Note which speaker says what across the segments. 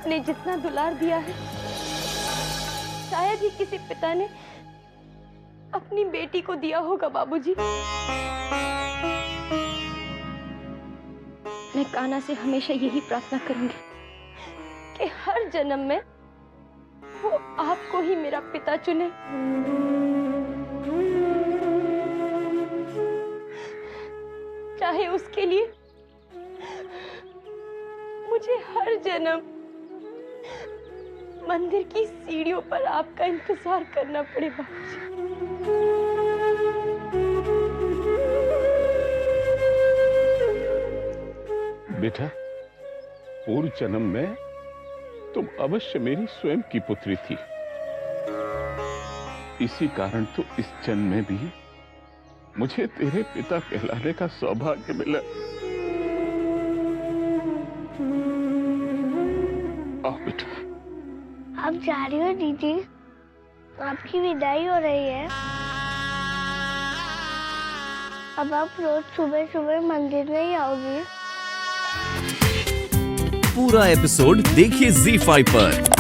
Speaker 1: ने जितना दुलार दिया है, शायद ही किसी पिता ने अपनी बेटी को दिया होगा बाबूजी। मैं कान्हा से हमेशा यही प्रार्थना करूंगी कि हर जन्म में वो आपको ही मेरा पिता चुने। चाहे उसके लिए मुझे हर जन्म मंदिर की सीढ़ियों पर आपका इंतजार करना पड़े बाबूजी।
Speaker 2: बेटा, पूर्व जन्म में तुम अवश्य मेरी स्वयं की पुत्री थी। इसी कारण तो इस जन्म में भी मुझे तेरे पिता कहलाने का सौभाग्य मिला। आओ बेटा।
Speaker 3: आप जा रही हो दीदी? आपकी विदाई हो रही है। अब आप रोज सुबह सुबह मंदिर में ही आओगी।
Speaker 4: पूरा एपिसोड देखिए ZEE5 पर।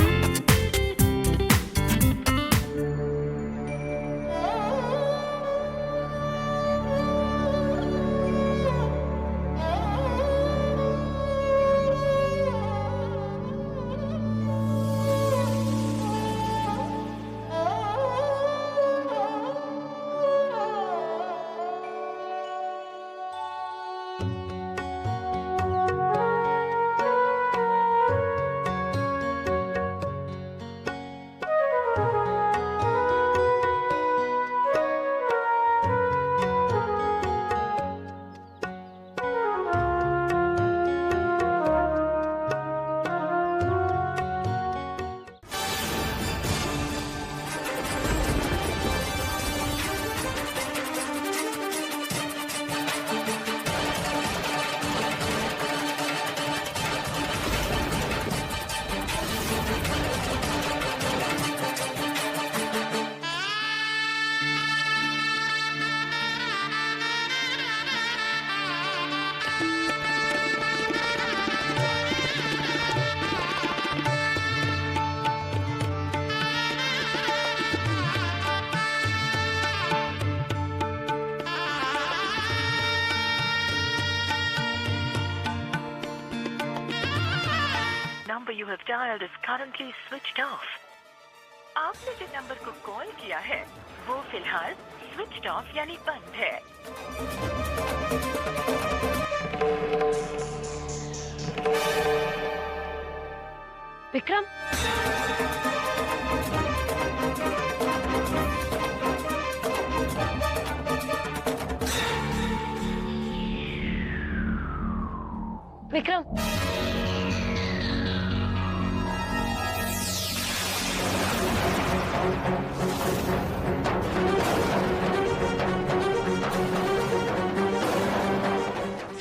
Speaker 5: number you have dialed is currently switched off. आपने जिस नंबर को कॉल किया है वो फिलहाल स्विच्ड ऑफ यानी बंद है।
Speaker 1: विक्रम, विक्रम,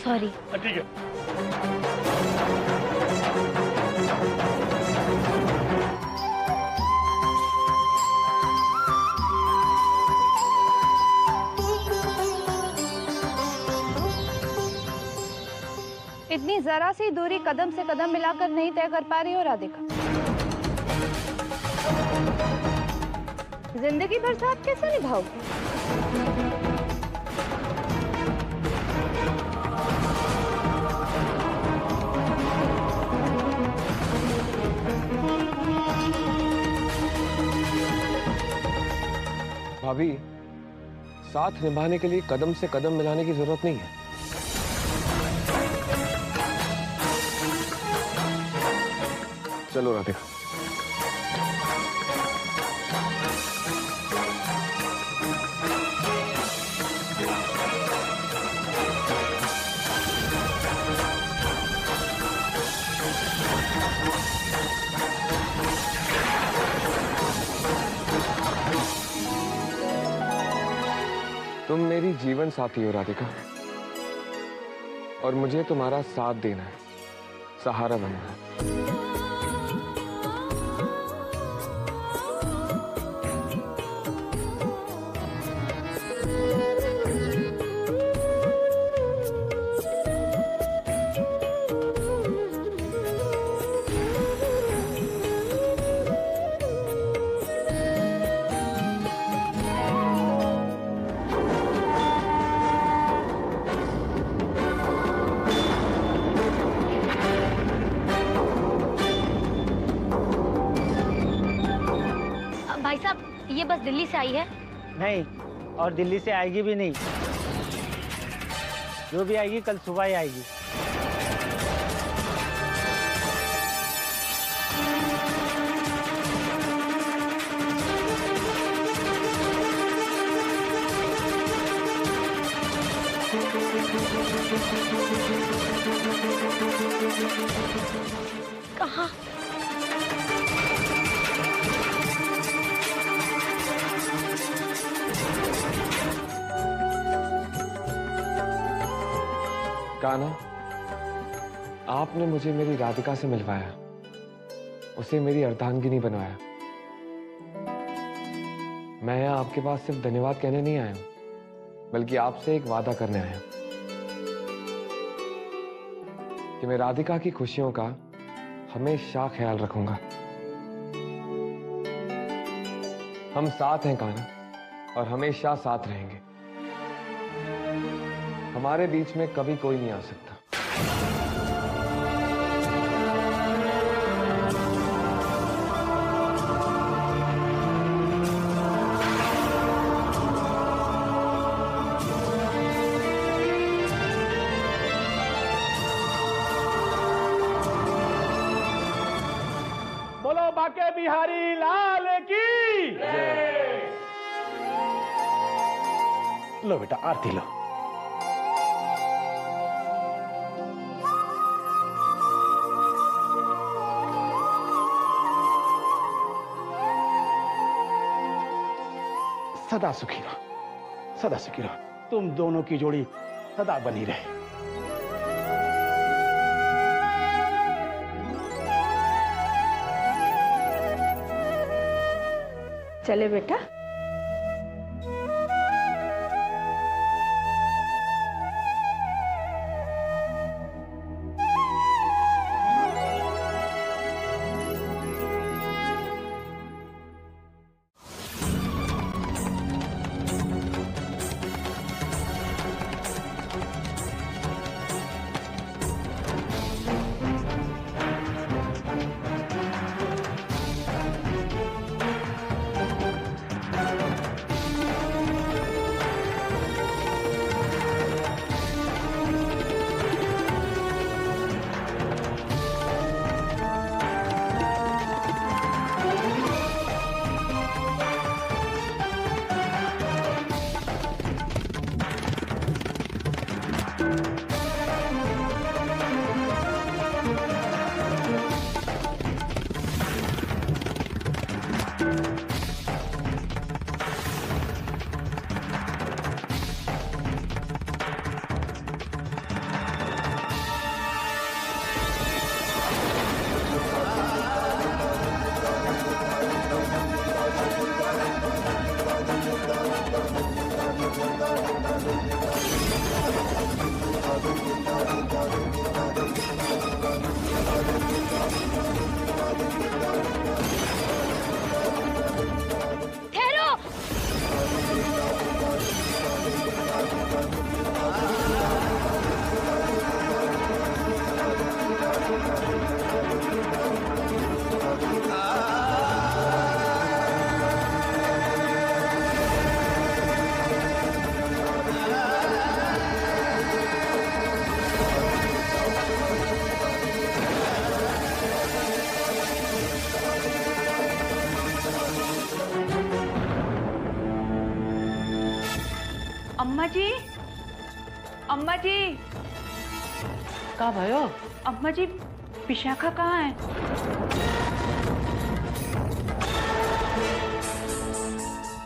Speaker 1: सॉरी।
Speaker 2: ठीक है।
Speaker 6: इतनी जरा सी दूरी कदम से कदम मिलाकर नहीं तय कर पा रही हो राधिका। जिंदगी भर साथ कैसे निभाओगे?
Speaker 7: भाभी, साथ निभाने के लिए कदम से कदम मिलाने की जरूरत नहीं है। चलो राधिका। तुम मेरी जीवन साथी हो राधिका, और मुझे तुम्हारा साथ देना है, सहारा बनना है।
Speaker 3: दिल्ली से आई है?
Speaker 8: नहीं, और दिल्ली से आएगी भी नहीं। जो भी आएगी कल सुबह ही आएगी।
Speaker 3: कहाँ?
Speaker 7: कान्हा, आपने मुझे मेरी राधिका से मिलवाया, उसे मेरी अर्धांगिनी बनवाया। मैं यहाँ आपके पास सिर्फ धन्यवाद कहने नहीं आया हूं, बल्कि आपसे एक वादा करने आया कि मैं राधिका की खुशियों का हमेशा ख्याल रखूंगा। हम साथ हैं कान्हा, और हमेशा साथ रहेंगे। हमारे बीच में कभी कोई नहीं आ सकता।
Speaker 8: बोलो बाके बिहारी लाल की जय। लो बेटा, आरती लो। सदा सुखी रहो, सदा सुखी रहो। तुम दोनों की जोड़ी सदा बनी रहे।
Speaker 1: चले बेटा।
Speaker 6: अम्मा जी, अम्मा जी।
Speaker 9: का भयो?
Speaker 6: अम्मा जी, विशाखा कहाँ है?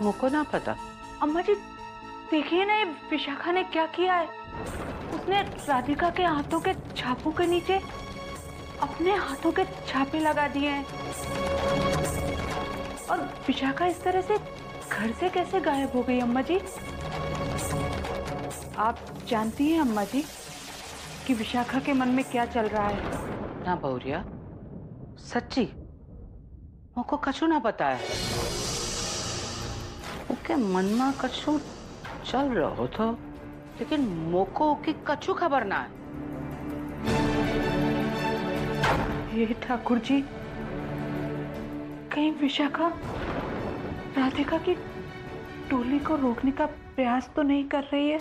Speaker 9: मुझको ना पता।
Speaker 6: अम्मा जी देखिए ना, ये विशाखा ने क्या किया है। उसने राधिका के हाथों के छापों के नीचे अपने हाथों के छापे लगा दिए हैं। और विशाखा इस तरह से घर से कैसे गायब हो गई अम्मा जी? आप जानती हैं अम्मा जी कि विशाखा के मन में क्या चल रहा है?
Speaker 9: ना बहुरिया, सच्ची मुझको कछु ना पता है। उसके मन में कछु चल रहो तो, लेकिन मोको की कछु खबर ना है।
Speaker 6: ये ठाकुर जी, कहीं विशाखा राधिका की डोली को रोकने का प्रयास तो नहीं कर रही है?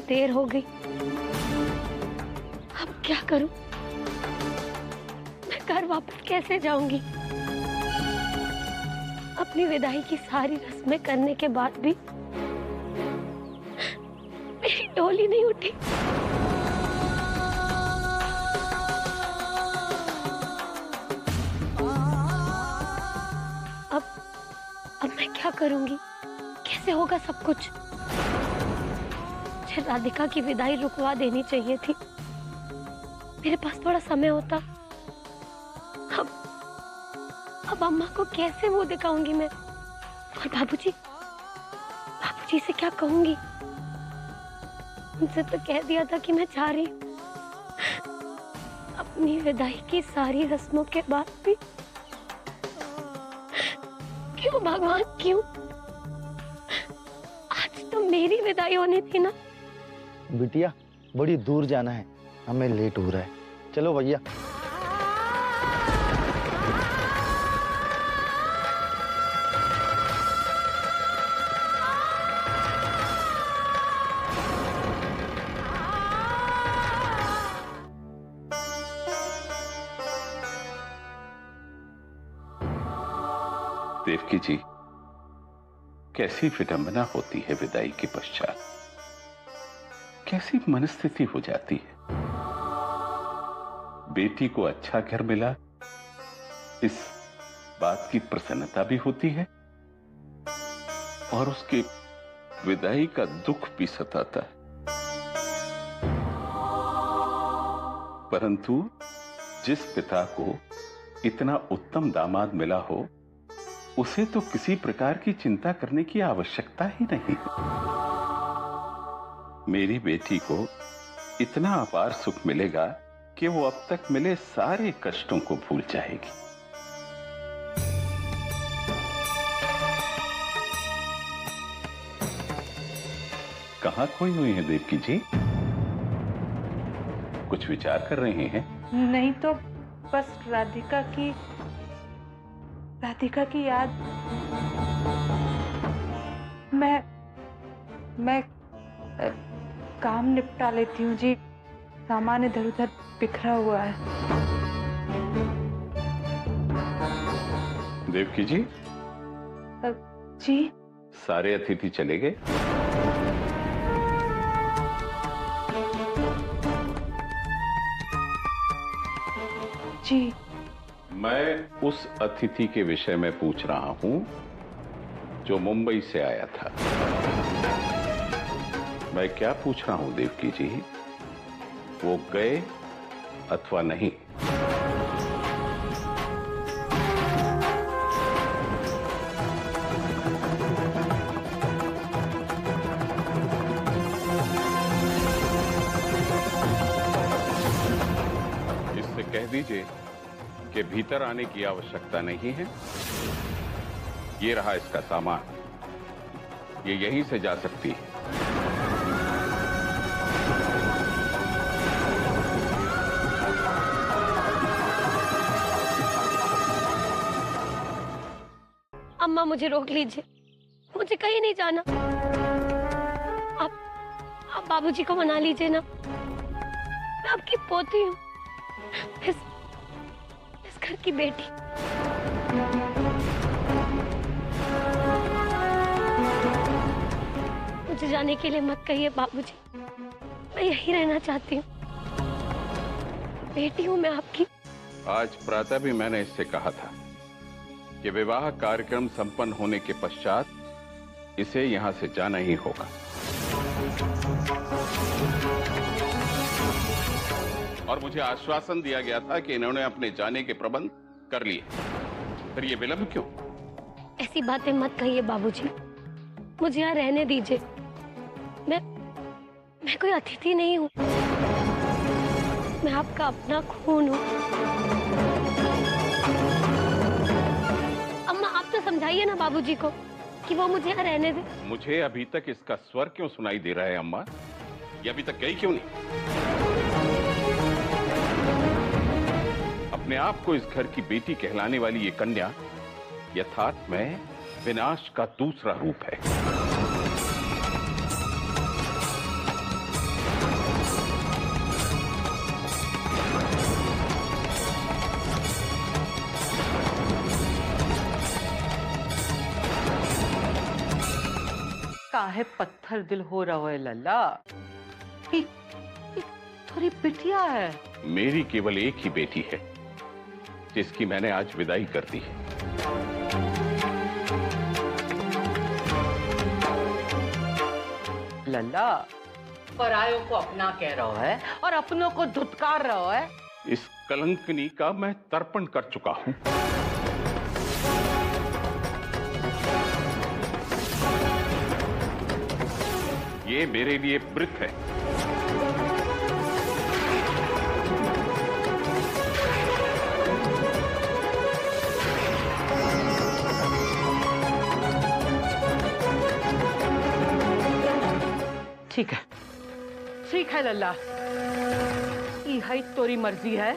Speaker 1: देर हो गई, अब क्या करूं? मैं घर वापस कैसे जाऊंगी? अपनी विदाई की सारी रस्में करने के बाद भी मेरी डोली नहीं उठी। अब मैं क्या करूंगी? कैसे होगा सब कुछ? राधिका की विदाई रुकवा देनी चाहिए थी। मेरे पास थोड़ा समय होता। अब अम्मा को कैसे मुंह दिखाऊंगी मैं? और बाबूजी से क्या कहूंगी? उनसे तो कह दिया था कि मैं जा रही हूँ। अपनी विदाई की सारी रस्मों के बाद भी क्यों भगवान, क्यों? आज तो मेरी विदाई होनी थी ना।
Speaker 8: बिटिया, बड़ी दूर जाना है, हमें लेट हो रहा है। चलो भैया।
Speaker 2: देवकी जी, कैसी विडंबना होती है विदाई के पश्चात, कैसी मनस्थिति हो जाती है। बेटी को अच्छा घर मिला, इस बात की प्रसन्नता भी होती है और उसके विदाई का दुख भी सताता है। परंतु जिस पिता को इतना उत्तम दामाद मिला हो, उसे तो किसी प्रकार की चिंता करने की आवश्यकता ही नहीं है। मेरी बेटी को इतना अपार सुख मिलेगा कि वो अब तक मिले सारे कष्टों को भूल जाएगी। कहां खोई हुई है देवकी जी? कुछ विचार कर रहे हैं?
Speaker 6: नहीं तो बस राधिका की याद। मैं काम निपटा लेती हूँ जी, सामान इधर उधर बिखरा हुआ है।
Speaker 2: देवकी जी।
Speaker 6: जी।
Speaker 2: सारे अतिथि चले गए?
Speaker 6: जी।
Speaker 2: मैं उस अतिथि के विषय में पूछ रहा हूं जो मुंबई से आया था। मैं क्या पूछ रहा हूं देवकी जी, वो गए अथवा नहीं? इससे कह दीजिए कि भीतर आने की आवश्यकता नहीं है। ये रहा इसका सामान, ये यहीं से जा सकती है।
Speaker 1: अम्मा मुझे रोक लीजिए, मुझे कहीं नहीं जाना। आप आप बाबूजी को मना लीजिए ना। मैं आपकी पोती हूँ, इस घर की बेटी। मुझे जाने के लिए मत कहिए बाबूजी, मैं यहीं रहना चाहती हूँ। बेटी हूँ मैं आपकी।
Speaker 2: आज प्रातः भी मैंने इससे कहा था कि विवाह कार्यक्रम संपन्न होने के पश्चात इसे यहां से जाना ही होगा। और मुझे आश्वासन दिया गया था कि इन्होंने अपने जाने के प्रबंध कर लिए। फिर ये विलंब क्यों?
Speaker 1: ऐसी बातें मत कहिए बाबूजी, मुझे यहाँ रहने दीजिए। मैं कोई अतिथि नहीं हूँ, मैं आपका अपना खून हूँ। अम्मा आप तो समझाइए ना बाबूजी को कि वो मुझे यहाँ रहने दे।
Speaker 2: मुझे अभी तक इसका स्वर क्यों सुनाई दे रहा है अम्मा? ये अभी तक गई क्यों नहीं? अपने आप को इस घर की बेटी कहलाने वाली ये कन्या यथार्थ में विनाश का दूसरा रूप है।
Speaker 9: काहे पत्थर दिल हो रहा है लल्ला? थोड़ी बिटिया है।
Speaker 2: मेरी केवल एक ही बेटी है जिसकी मैंने आज विदाई कर दी है।
Speaker 9: लल्ला, परायों को अपना कह रहा है और अपनों को धुतकार रहा है।
Speaker 2: इस कलंकनी का मैं तर्पण कर चुका हूं। ये मेरे लिए मृत है।
Speaker 9: ठीक है लल्ला, यही तोरी मर्जी है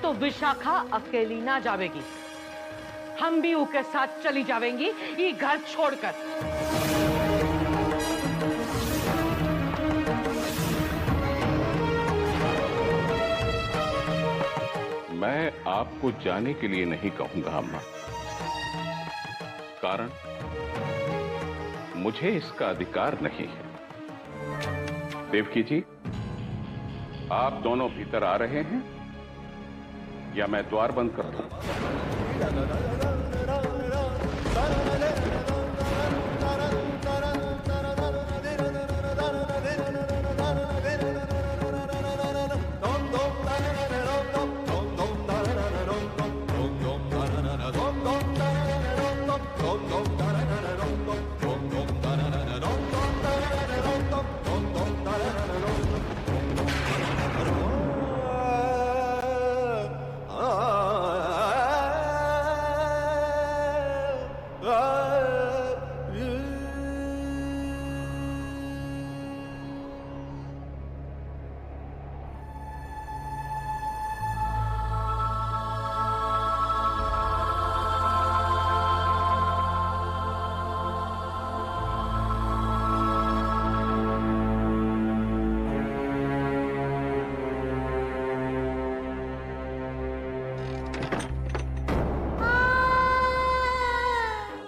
Speaker 9: तो विशाखा अकेली ना जावेगी, हम भी उसके साथ चली जावेंगी ये घर छोड़कर।
Speaker 2: मैं आपको जाने के लिए नहीं कहूंगा अम्मा, कारण मुझे इसका अधिकार नहीं है। देवकी जी, आप दोनों भीतर आ रहे हैं या मैं द्वार बंद कर दूं?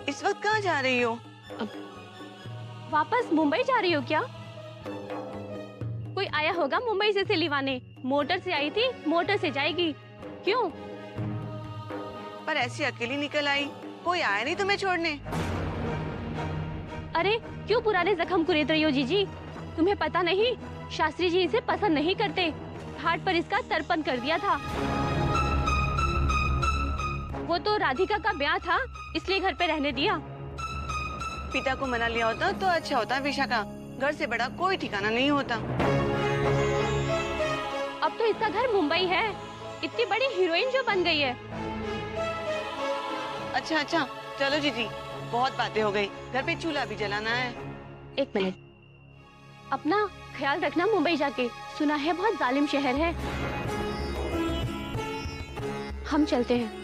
Speaker 10: इस वक्त कहाँ जा रही हो?
Speaker 1: वापस मुंबई जा रही हो क्या? कोई आया होगा मुंबई से लिवाने। मोटर से आई थी, मोटर से जाएगी। क्यों?
Speaker 10: पर ऐसी अकेली निकल आई, कोई आया नहीं तुम्हें छोड़ने?
Speaker 1: अरे क्यों पुराने जख्म कुरेद रही हो जीजी? तुम्हें पता नहीं, शास्त्री जी इसे पसंद नहीं करते। घाट पर इसका तर्पण कर दिया था। वो तो राधिका का ब्याह था, इसलिए घर पे रहने दिया।
Speaker 10: पिता को मना लिया होता तो अच्छा होता विशाखा, घर से बड़ा कोई ठिकाना नहीं होता।
Speaker 1: अब तो इसका घर मुंबई है, इतनी बड़ी हीरोइन जो बन गई है।
Speaker 10: अच्छा चलो जीजी, बहुत बातें हो गई, घर पे चूल्हा भी जलाना है।
Speaker 1: एक मिनट, अपना ख्याल रखना मुंबई जाके। सुना है बहुत जालिम शहर है। हम चलते हैं।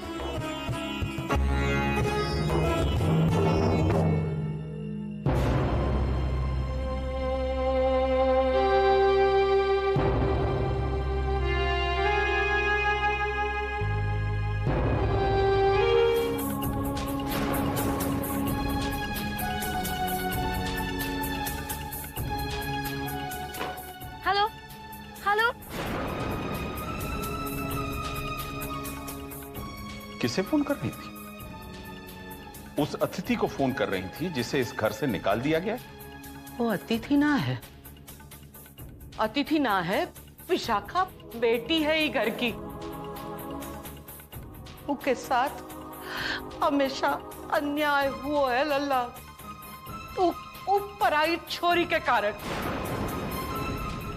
Speaker 2: किसे फोन कर रही थी? उस अतिथि को फोन कर रही थी जिसे इस घर से निकाल दिया गया?
Speaker 9: वो अतिथि ना है, अतिथि ना है, विशाखा बेटी है ये घर की। उसके साथ हमेशा अन्याय हुआ है लल्ला, वो पराई छोरी के कारण।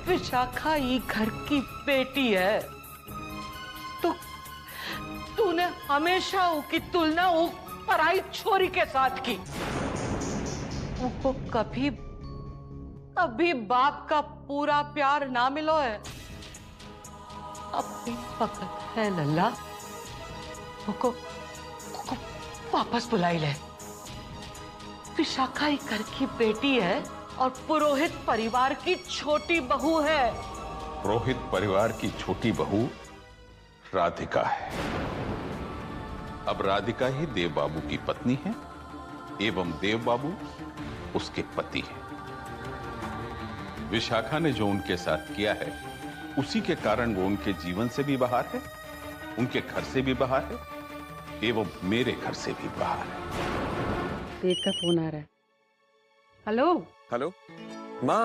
Speaker 9: विशाखा ये घर की बेटी है, तो तूने हमेशा उसकी तुलना वो पराई छोरी के साथ की। वो कभी बाप का पूरा प्यार ना मिलो है। अपनी वक्त है लल्ला, को वापस बुलाई ले। विशाखा ही घर की बेटी है और पुरोहित परिवार की छोटी बहू है।
Speaker 2: पुरोहित परिवार की छोटी बहू राधिका है। अब राधिका ही देव बाबू की पत्नी है एवं देव बाबू उसके पति है। विशाखा ने जो उनके साथ किया है उसी के कारण वो उनके जीवन से भी बाहर है, उनके घर से भी बाहर है एवं मेरे घर से भी बाहर है।
Speaker 6: देव का फोन आ रहा है। हेलो
Speaker 7: हेलो माँ,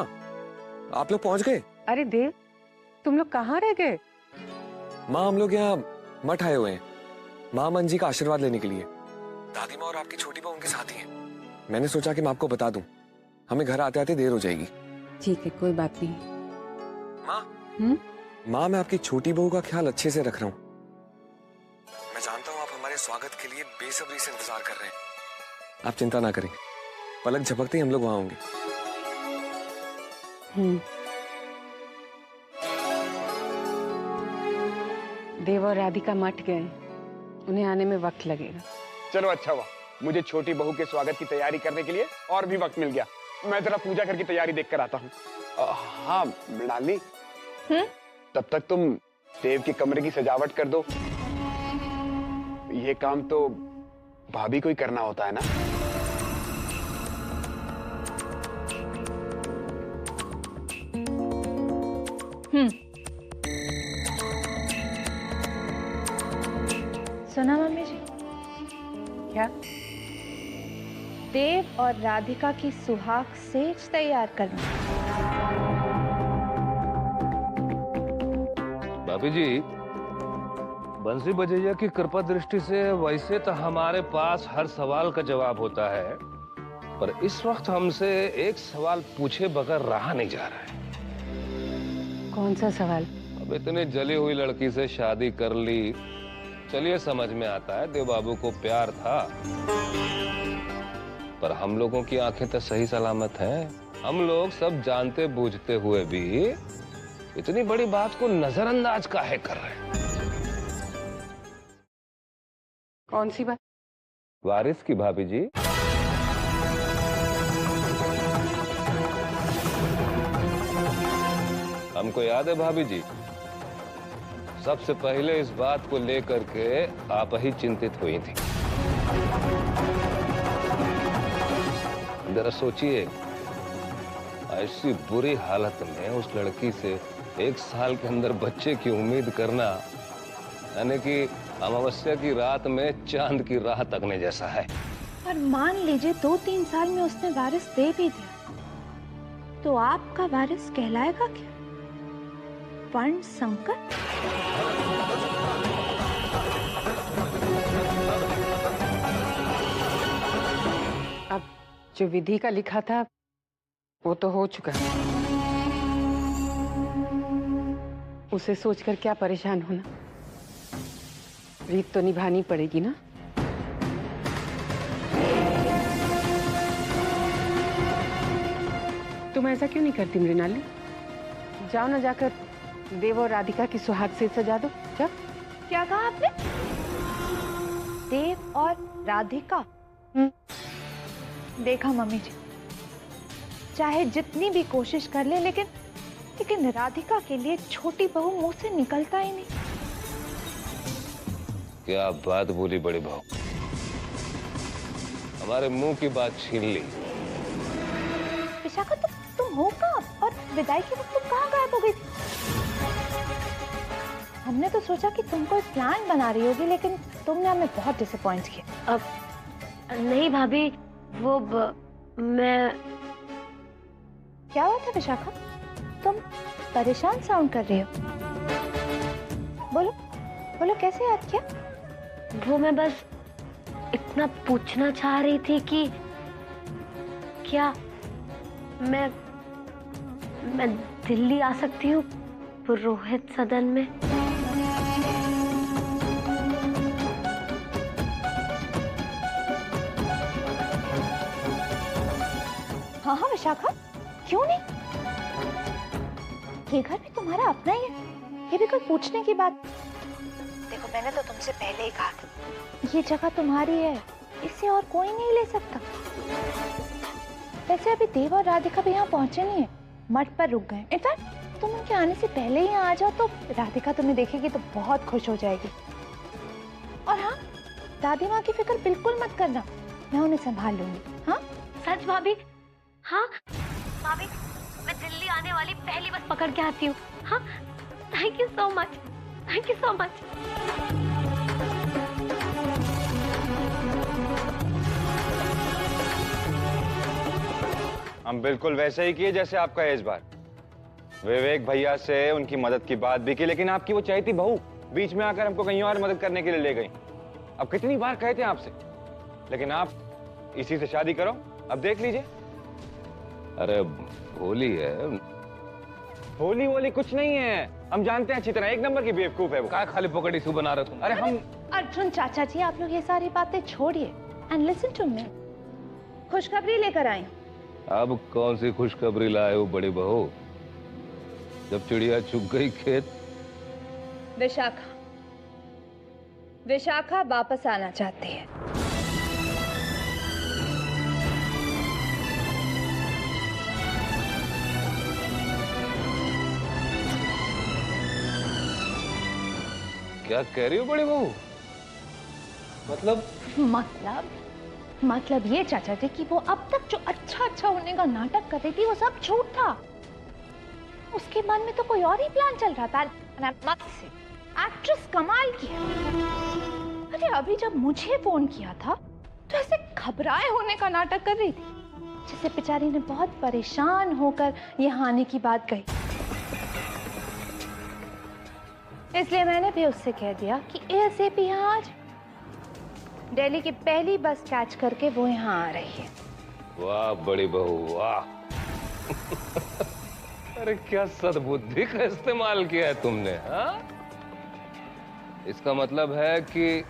Speaker 7: आप लोग पहुंच गए?
Speaker 6: अरे देव, तुम लोग कहाँ रह गए?
Speaker 7: माँ, हम लोग यहाँ मठ आए हुए हैं महामन जी का आशीर्वाद लेने के लिए। दादी माँ और आपकी छोटी बहू उनके साथ ही है। मैंने सोचा कि मैं आपको बता दूं, हमें घर आते आते देर हो जाएगी।
Speaker 6: ठीक है, कोई बात नहीं।
Speaker 7: माँ, माँ, मैं आपकी छोटी बहू का ख्याल अच्छे से रख रहा हूँ। मैं जानता हूँ आप हमारे स्वागत के लिए बेसब्री से इंतजार कर रहे हैं। आप चिंता ना करें, पलक झपकते ही हम लोग वहां होंगे।
Speaker 6: देव और राधिका मठ गए, उन्हें आने में वक्त लगेगा।
Speaker 11: चलो अच्छा हुआ, मुझे छोटी बहू के स्वागत की तैयारी करने के लिए और भी वक्त मिल गया। मैं जरा पूजा घर की तैयारी देख कर आता हूँ। हाँ मृणालिनी, तब तक तुम देव के कमरे की सजावट कर दो। ये काम तो भाभी को ही करना होता है ना।
Speaker 1: सुना मम्मी जी?
Speaker 6: क्या?
Speaker 1: देव और राधिका की सुहाग सेज तैयार करना।
Speaker 12: भाभी जी, बंसी बजैया की कृपा दृष्टि से वैसे तो हमारे पास हर सवाल का जवाब होता है, पर इस वक्त हमसे एक सवाल पूछे बगैर रहा नहीं जा रहा है।
Speaker 6: कौन सा सवाल?
Speaker 12: अब इतनी जली हुई लड़की से शादी कर ली, चलिए समझ में आता है देव बाबू को प्यार था, पर हम लोगों की आंखें तो सही सलामत हैं। हम लोग सब जानते बूझते हुए भी इतनी बड़ी बात को नजरअंदाज काहे कर रहे हैं?
Speaker 6: कौन सी बात?
Speaker 12: वारिस की भाभी जी। हमको याद है भाभी जी, सबसे पहले इस बात को लेकर के आप ही चिंतित हुई थी। जरा सोचिए, ऐसी बुरी हालत में उस लड़की से 1 साल के अंदर बच्चे की उम्मीद करना, यानी कि अमावस्या की रात में चांद की राह तकने जैसा है।
Speaker 1: और मान लीजिए 2-3 साल में उसने वारिस दे भी दिया, तो आपका वारिस कहलाएगा क्या? वर्ण संकट?
Speaker 6: अब जो विधि का लिखा था वो तो हो चुका है, उसे सोचकर क्या परेशान होना। रीत तो निभानी पड़ेगी ना। तुम ऐसा क्यों नहीं करती मृणाली? जाओ ना, जाकर देव और राधिका की सुहाग से सजा दो। जाओ।
Speaker 1: क्या कहा आपने? देव और राधिका? देखा मम्मी जी, चाहे जितनी भी कोशिश कर ले, लेकिन राधिका के लिए छोटी बहू मुंह से निकलता ही नहीं।
Speaker 12: क्या बात बोली बड़ी बहू, हमारे मुंह की बात छीन ली।
Speaker 1: विशाखा, तुम हो कहाँ? और विदाई के वक्त तुम कहाँ गायब हो गई थी? हमने तो सोचा कि तुम कोई प्लान बना रही होगी, लेकिन तुमने हमें बहुत डिसअपॉइंट किया।
Speaker 13: अब नहीं भाभी, वो मैं
Speaker 1: क्या हुआ था विशाखा? तुम परेशान साउंड कर रही हो। बोलो बोलो, कैसे याद किया?
Speaker 13: वो मैं बस इतना पूछना चाह रही थी कि क्या मैं दिल्ली आ सकती हूँ पुरोहित सदन में?
Speaker 1: हाँ हाँ विशाखा, क्यों नहीं? ये घर भी तुम्हारा अपना ही है, ये भी कोई पूछने की बात। देखो मैंने तो तुमसे पहले ही कहा था, ये जगह तुम्हारी है, इसे और कोई नहीं ले सकता। वैसे अभी देव और राधिका भी यहाँ पहुंचे नहीं है, मठ पर रुक गए। इनफैक्ट तुम उनके आने से पहले ही यहाँ आ जाओ तो राधिका तुम्हें देखेगी तो बहुत खुश हो जाएगी। और हाँ, दादी माँ की फिक्र बिल्कुल मत करना, मैं उन्हें संभाल लूंगी। हाँ
Speaker 13: सच भाभी? हाँ भाभी, मैं दिल्ली आने वाली पहली बस पकड़ के आती हूँ। हाँ, thank you so much, thank you so much.
Speaker 11: हम बिल्कुल वैसे ही किए जैसे आपका है इस बार। विवेक भैया से उनकी मदद की बात भी की, लेकिन आपकी वो चहेती बहू बीच में आकर हमको कहीं और मदद करने के लिए ले गई। अब कितनी बार कहे थे आपसे, लेकिन आप इसी से शादी करो, अब देख लीजिए।
Speaker 12: अरे होली है।
Speaker 11: होली वोली कुछ नहीं है, हम जानते हैं अच्छी तरह, एक नंबर की बेवकूफ है वो।
Speaker 12: क्या खाली पकड़ी सु बना रहे तुम?
Speaker 11: अरे हम
Speaker 1: अर्जुन चाचा जी, आप लोग ये सारी बातें छोड़िए एंड लिसन टू मी। खुशखबरी लेकर आई।
Speaker 12: अब कौन सी खुशखबरी लाए हो बड़ी बहू? जब चिड़िया चुग गई खेत।
Speaker 1: विशाखा वापस आना चाहती है।
Speaker 12: क्या कह रही हो बड़ी बहू?
Speaker 1: मतलब ये चाचा जी कि वो अब तक जो अच्छा होने का नाटक कर रही थी वो सब झूठ था। उसके मन में तो कोई और ही प्लान चल रहा था। एक्ट्रेस कमाल की है। अरे अभी जब मुझे फोन किया था तो ऐसे घबराए होने का नाटक कर रही थी, जिसे बेचारी ने बहुत परेशान होकर यहाँ आने की बात कही। इसलिए मैंने भी उससे कह दिया कि ASAP यहाँ आ जाए। दिल्ली की पहली बस कैच करके वो यहाँ आ रही है।
Speaker 12: वाह बड़ी बहू वाह। अरे क्या सद्बुद्धि का इस्तेमाल किया है तुमने। हाँ, इसका मतलब है कि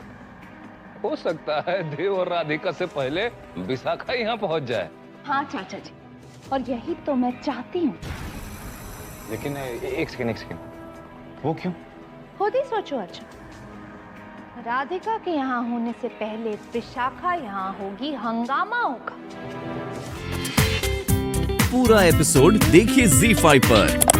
Speaker 12: हो सकता है देव और राधिका से पहले विशाखा यहाँ पहुंच जाए।
Speaker 1: हाँ चाचा जी, और यही तो मैं चाहती हूँ।
Speaker 11: लेकिन एक सेकंड, वो क्यों?
Speaker 1: खुद ही सोचो अर्जुन, राधिका के यहाँ होने से पहले विशाखा यहाँ होगी, हंगामा होगा।
Speaker 4: पूरा एपिसोड देखिए ZEE5 पर।